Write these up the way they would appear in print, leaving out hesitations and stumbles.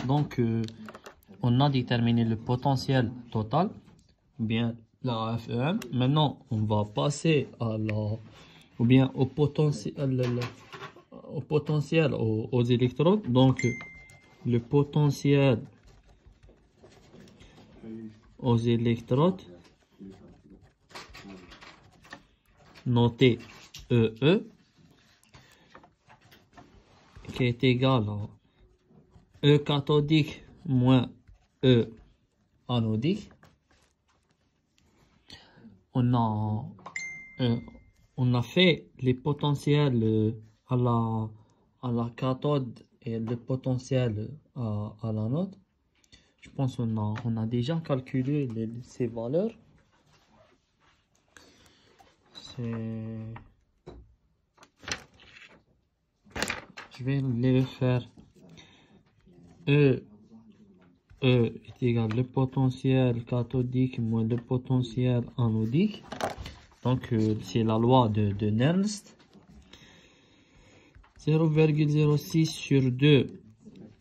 Donc, on a déterminé le potentiel total, ou bien la FEM. Maintenant, on va passer à ou bien au potentiel aux électrodes. Donc, le potentiel aux électrodes, noté EE, qui est égal à E cathodique moins E anodique. On a fait les potentiels à la cathode et le potentiel à l'anode. Je pense qu'on a déjà calculé ces valeurs. Je vais les faire. E est égal le potentiel cathodique moins le potentiel anodique. Donc, c'est la loi de Nernst. 0,06 sur 2,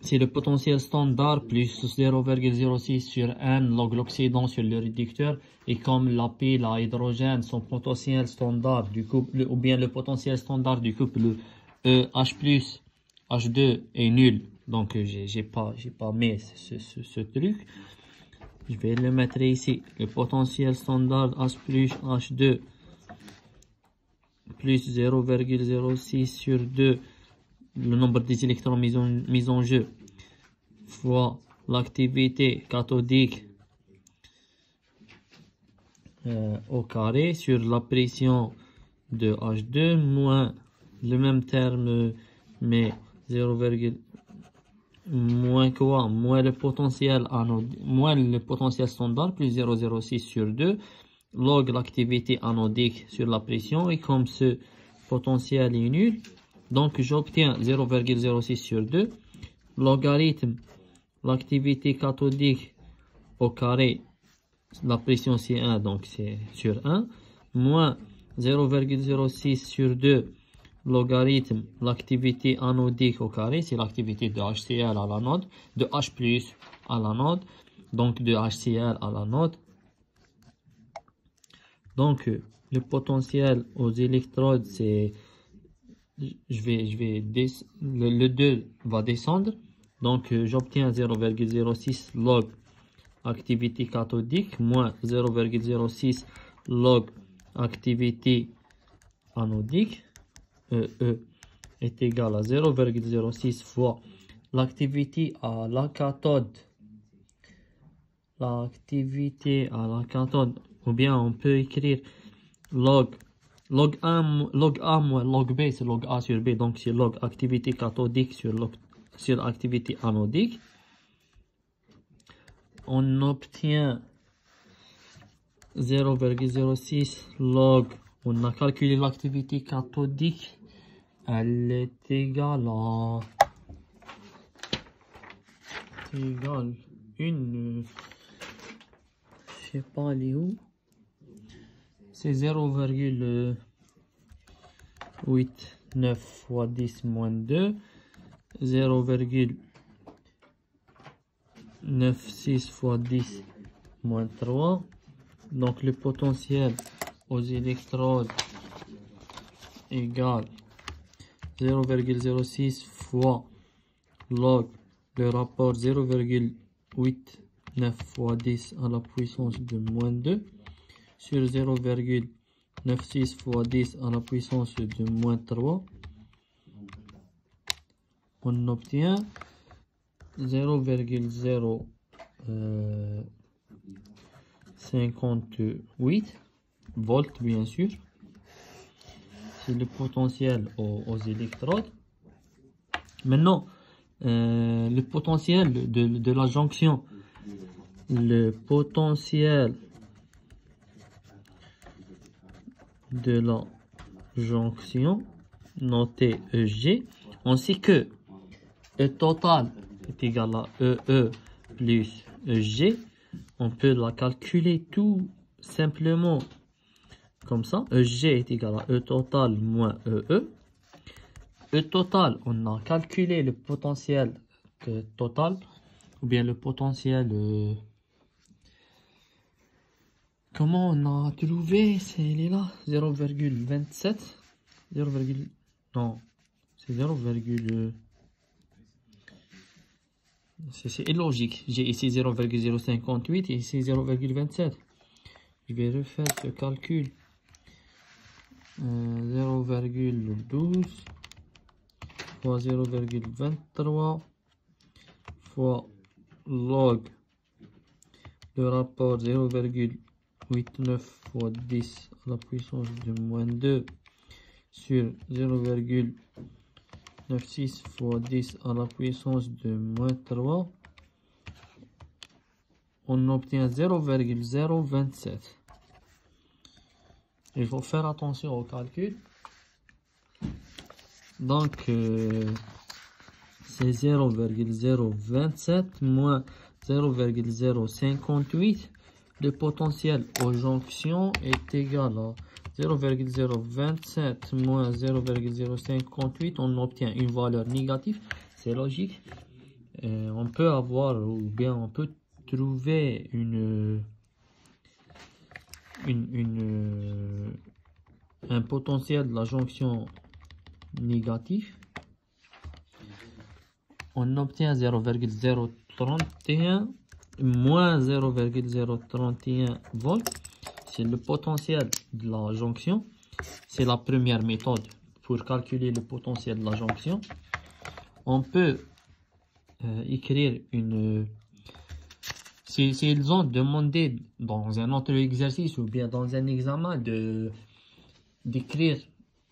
c'est le potentiel standard plus 0,06 sur n log l'oxydant sur le réducteur. Et comme la pile à hydrogène, son potentiel standard du couple, ou bien le potentiel standard du couple H plus H2 est nul. Donc, j'ai pas mis ce truc. Je vais le mettre ici. Le potentiel standard H plus H2 plus 0,06 sur 2, le nombre des électrons mis en jeu, fois l'activité cathodique au carré sur la pression de H2 moins le même terme, mais 0, moins quoi? Moins le potentiel anodique, moins le potentiel standard plus 0,06 sur 2 log l'activité anodique sur la pression. Et comme ce potentiel est nul, donc j'obtiens 0,06 sur 2 logarithme l'activité cathodique au carré, la pression c'est 1, donc c'est sur 1, moins 0,06 sur 2 logarithme l'activité anodique au carré, c'est l'activité de HCl à l'anode, de H plus à l'anode, donc de HCl à l'anode. Donc, le potentiel aux électrodes, c'est, le 2 va descendre. Donc, j'obtiens 0,06 log activité cathodique moins 0,06 log activité anodique. E est égal à 0,06 fois l'activité à la cathode. L'activité à la cathode, ou bien on peut écrire log A moins log B, c'est log A sur B, donc c'est log activité cathodique sur activité anodique. On obtient 0,06 log, on a calculé l'activité cathodique, elle est égale à une, je sais pas elle est où, c'est 0,89 fois 10 moins 2, 0,96 fois 10 moins 3. Donc le potentiel aux électrodes égale 0,06 fois log le rapport 0,89 fois 10 à la puissance de moins 2 sur 0,96 fois 10 à la puissance de moins 3. On obtient 0,058 volts, bien sûr. C'est le potentiel aux électrodes. Maintenant, le potentiel de la jonction. Le potentiel de la jonction, noté EG, on sait que E total est égal à EE plus EG. On peut la calculer tout simplement comme ça. EG est égal à E total moins EE. E total, on a calculé le potentiel total. ou bien le potentiel. Comment on a trouvé? Il est là, 0,27. 0, non, c'est 0, c'est illogique. J'ai ici 0,058 et ici 0,27. Je vais refaire ce calcul. 0,12 fois 0,23 fois log le rapport 0,89 fois 10 à la puissance de moins 2 sur 0,96 fois 10 à la puissance de moins 3, on obtient 0,027. Il faut faire attention au calcul. Donc, c'est 0,027 moins 0,058. Le potentiel aux jonctions est égal à 0,027 moins 0,058. On obtient une valeur négative. C'est logique. On peut avoir, ou bien on peut trouver un potentiel de la jonction négatif. On obtient 0,031 moins 0,031 volts. C'est le potentiel de la jonction. C'est la première méthode pour calculer le potentiel de la jonction. On peut écrire une... S'ils ont demandé dans un autre exercice ou bien dans un examen d'écrire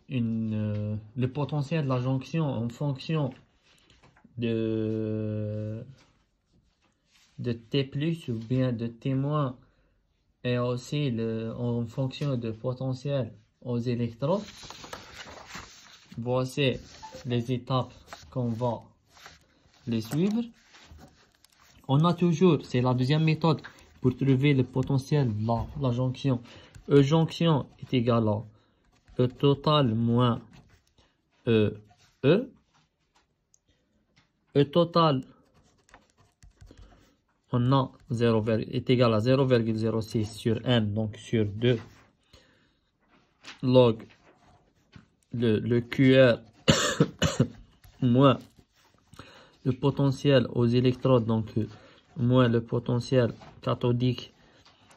le potentiel de la jonction en fonction de T plus ou bien de T moins et aussi en fonction de potentiel aux électrodes, voici les étapes qu'on va les suivre. On a toujours, c'est la deuxième méthode pour trouver le potentiel de la jonction. E jonction est égal à E total moins E. E total, on a 0, est égal à 0,06 sur n, donc sur 2 log le QR moins le potentiel aux électrodes, donc moins le potentiel cathodique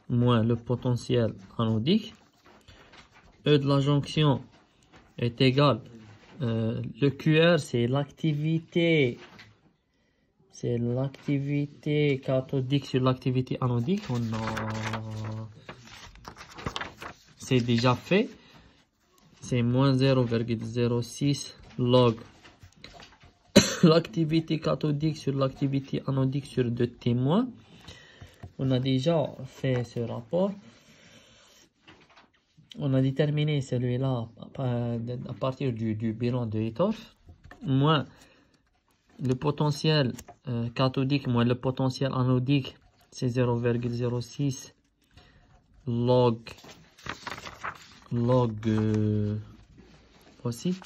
moins le potentiel anodique. E de la jonction est égal, le QR c'est l'activité cathodique sur l'activité anodique. C'est déjà fait, c'est moins 0,06 log l'activité cathodique sur l'activité anodique sur 2 témoins. On a déjà fait ce rapport. On a déterminé celui-là à partir du bilan de Hittorf. Moins le potentiel cathodique moins le potentiel anodique, c'est 0,06 log aussi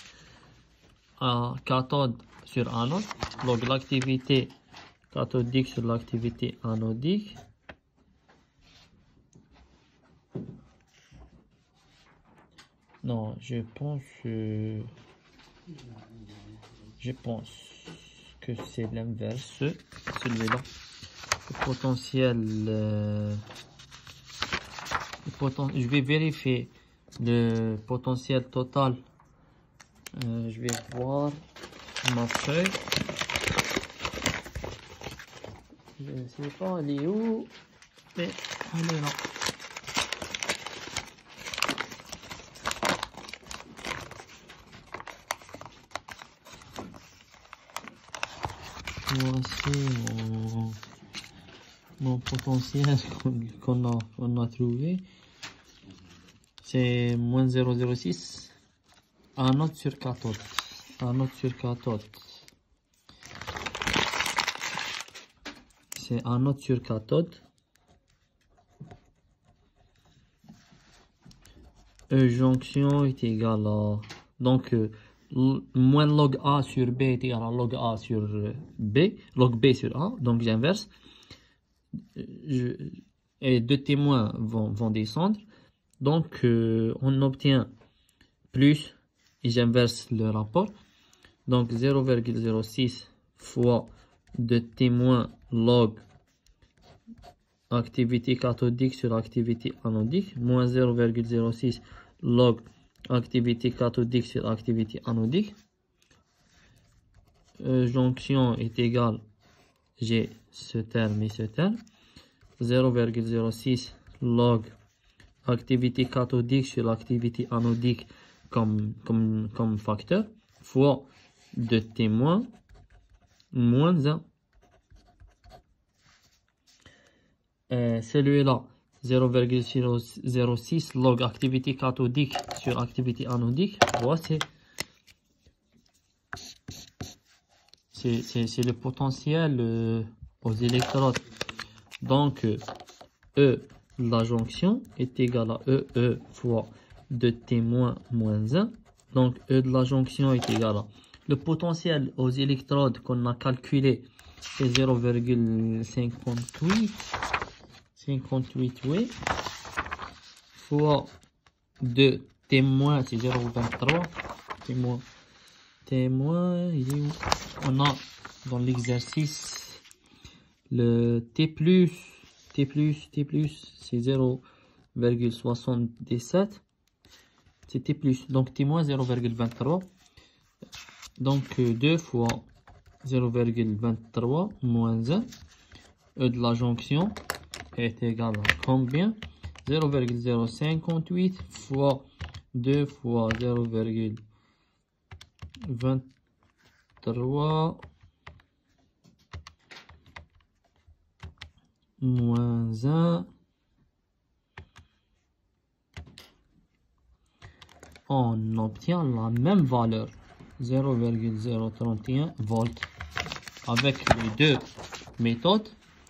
à cathode sur anode, log l'activité cathodique sur l'activité anodique. Non, je pense que c'est l'inverse, celui-là. Le potentiel, je vais vérifier le potentiel total. Je vais voir ma feuille. Je ne sais pas elle est où, mais elle est là. Voici mon potentiel qu'on a trouvé. C'est moins 0,06 anode sur cathode. Anode sur cathode. C'est anode sur cathode. E jonction est égal à... Donc, moins log A sur B est égal à log A sur B, log B sur A, donc j'inverse. Et deux témoins vont descendre. Donc, on obtient plus, et j'inverse le rapport. Donc, 0,06 fois deux témoins log activité cathodique sur activité anodique, moins 0,06 log activité cathodique sur activité anodique. Jonction est égale, j'ai ce terme et ce terme, 0,06 log activité cathodique sur l'activité anodique comme facteur, fois 2 témoins, moins 1. Celui-là, 0,06 log activité cathodique sur activité anodique, voici. C'est le potentiel aux électrodes. Donc, E de la jonction est égal à E fois 2 témoins moins 1. Donc, E de la jonction est égal à le potentiel aux électrodes qu'on a calculé, c'est 0,58. 58, oui. Fois 2 témoins, c'est 0,23. Témoin, il est où? On a dans l'exercice le T+, c'est 0,77. C'est T+, donc T-, 0,23. Donc 2 fois 0,23 moins 1. E de la jonction est égal à combien? 0,058 fois 2 fois 0,23 moins 1. On obtient la même valeur, 0,031 volts. Avec les deux méthodes,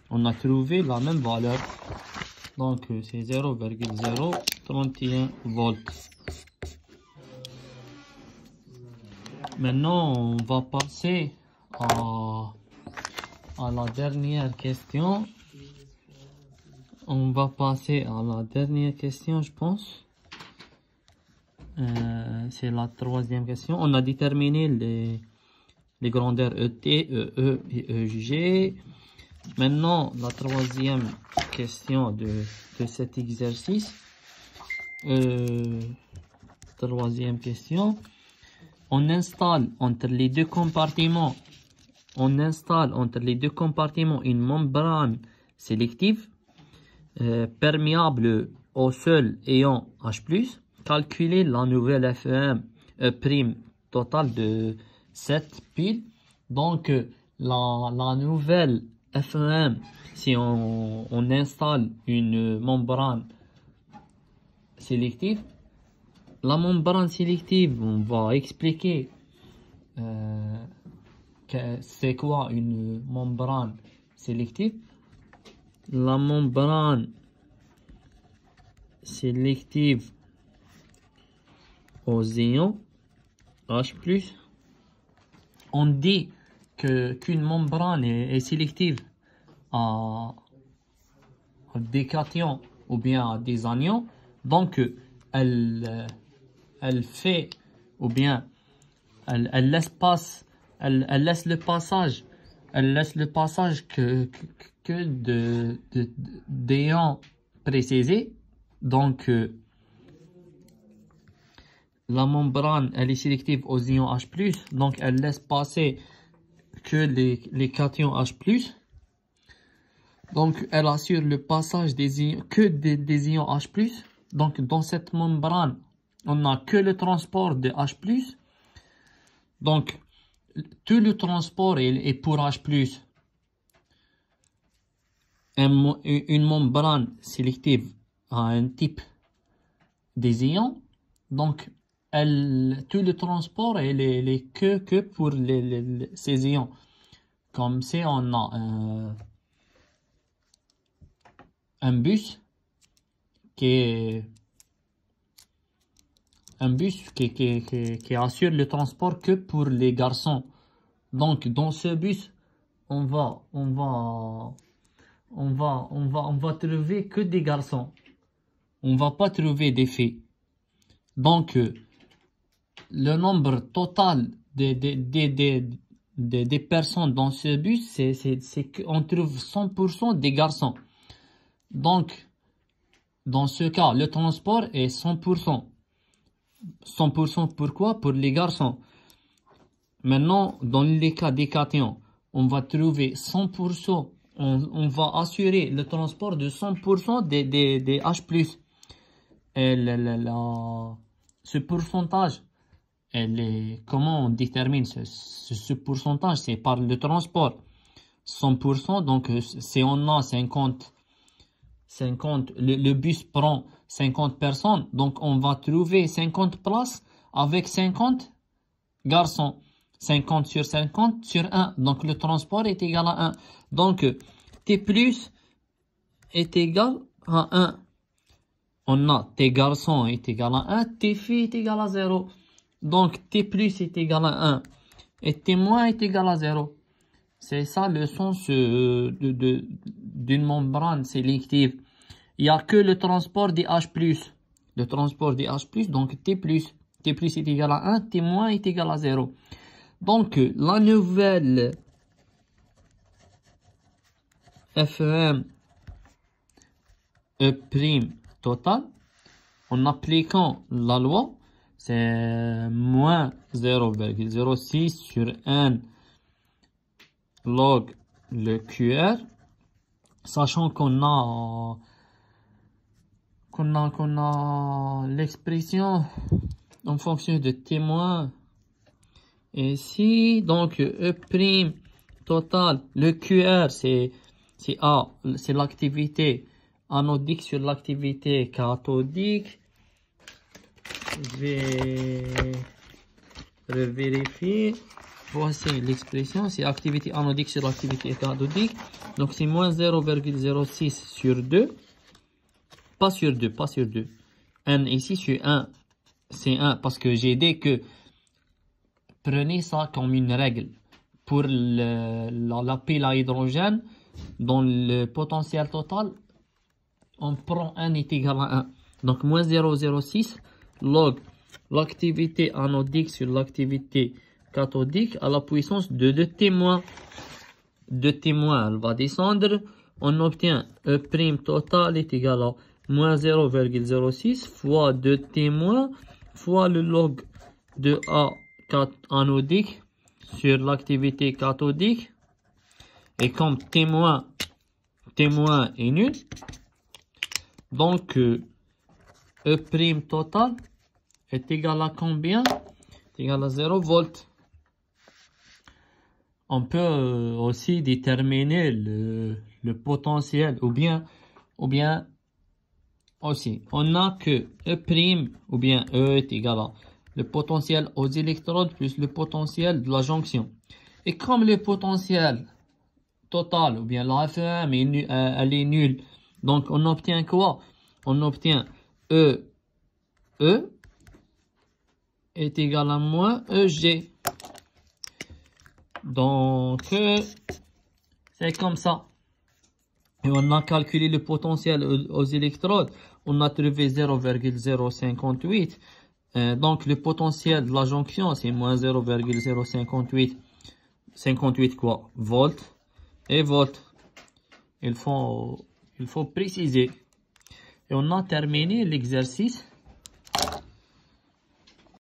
on a trouvé la même valeur. Donc, c'est 0,031 volts. Maintenant, on va passer à la dernière question. Je pense. C'est la troisième question. On a déterminé les grandeurs ET, EE et EG. Maintenant, la troisième question de cet exercice. Troisième question. On installe entre les deux compartiments une membrane sélective perméable au sol ion H+. Calculer la nouvelle FEM prime totale de cette pile. Donc, la nouvelle FEM, si on installe une membrane sélective, la membrane sélective, on va expliquer c'est quoi une membrane sélective. La membrane sélective aux ions H+. On dit qu'une membrane est sélective à des cations ou bien à des anions. Donc, elle fait, ou bien elle laisse le passage que d'ions précisés. Donc, la membrane, elle est sélective aux ions H+, donc elle laisse passer que les cations H+. Donc, elle assure le passage des ions, des ions H+. Donc, dans cette membrane, on n'a que le transport de H+. Donc, tout le transport est pour H+. Une membrane sélective a un type des ions. Donc, tout le transport est que pour ces ions. Comme si on a un bus qui est qui assure le transport que pour les garçons. Donc, dans ce bus, on va trouver que des garçons. On va pas trouver des filles. Donc, le nombre total des personnes dans ce bus, c'est qu'on trouve 100% des garçons. Donc, dans ce cas, le transport est 100%. 100% pourquoi? Pour les garçons. Maintenant, dans les cas des cations, on va trouver 100%. On va assurer le transport de 100% des H+. Et ce pourcentage, comment on détermine ce pourcentage? C'est par le transport. 100%, donc si on a 50, le bus prend 50 personnes, donc on va trouver 50 places avec 50 garçons. 50 sur 50 sur 1. Donc le transport est égal à 1. Donc T plus est égal à 1. On a T garçon est égal à 1, T fille est égal à 0. Donc T plus est égal à 1 et T moins est égal à 0. C'est ça le sens d'une membrane sélective. Il n'y a que le transport des H+. Le transport des H+, donc T plus. T plus est égal à 1, T moins est égal à 0. Donc, la nouvelle FEM E' total, en appliquant la loi, c'est moins 0,06 sur n log le QR, sachant qu'on a l'expression en fonction de témoin. Ici, donc, E' total, le QR, c'est A, c'est l'activité anodique sur l'activité cathodique. Je vais revérifier. Voici l'expression, c'est activité anodique sur l'activité cathodique. Donc, c'est moins 0,06 sur 2. Pas sur 2, pas sur 2. N ici, sur 1. C'est 1 parce que j'ai dit que prenez ça comme une règle. Pour la pile à hydrogène, dans le potentiel total, on prend 1 est égal à 1. Donc, moins 0,06 log l'activité anodique sur l'activité cathodique à la puissance de 2 témoins. 2 témoins, elle va descendre. On obtient E' total est égal à moins 0,06 fois 2 témoins fois le log de A anodique sur l'activité cathodique. Et comme témoin est nul, donc E' total est égal à combien? C'est égal à 0 volts. On peut aussi déterminer le potentiel ou bien aussi on a que E' ou bien E est égal à le potentiel aux électrodes plus le potentiel de la jonction. Et comme le potentiel total ou bien la FEM elle est nulle, donc on obtient quoi? On obtient E est égal à moins EG. Donc c'est comme ça. Et on a calculé le potentiel aux électrodes. On a trouvé 0,058. Donc le potentiel de la jonction c'est moins 0,058. 58 quoi? Volts et volts. Il faut préciser. Et on a terminé l'exercice.